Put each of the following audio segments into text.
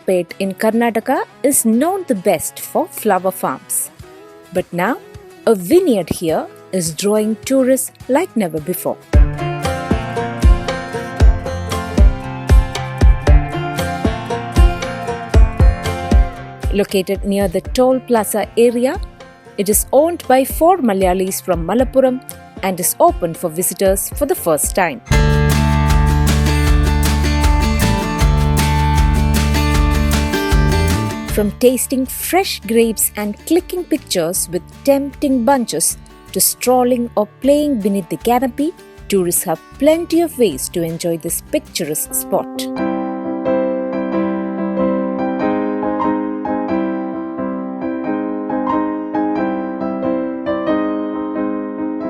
Gundlupet in Karnataka is known the best for flower farms. But now, a vineyard here is drawing tourists like never before. Located near the Toll Plaza area, it is owned by 4 Malayalis from Malappuram and is open for visitors for the first time. From tasting fresh grapes and clicking pictures with tempting bunches to strolling or playing beneath the canopy, tourists have plenty of ways to enjoy this picturesque spot.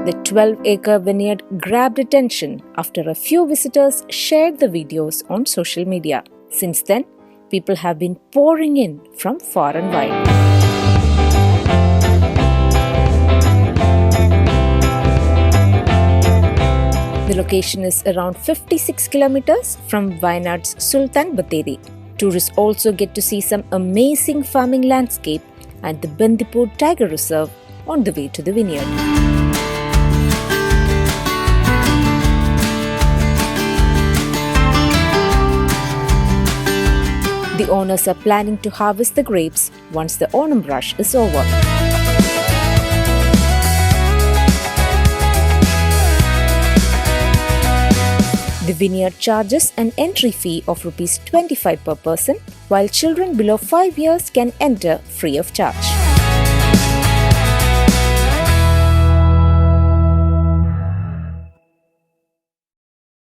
The 12-acre vineyard grabbed attention after a few visitors shared the videos on social media. Since then, people have been pouring in from far and wide. The location is around 56 kilometers from Wayanad's Sultan Batheri. Tourists also get to see some amazing farming landscape and the Bandipur Tiger Reserve on the way to the vineyard. The owners are planning to harvest the grapes once the Onam rush is over. The vineyard charges an entry fee of Rs 25 per person, while children below 5 years can enter free of charge.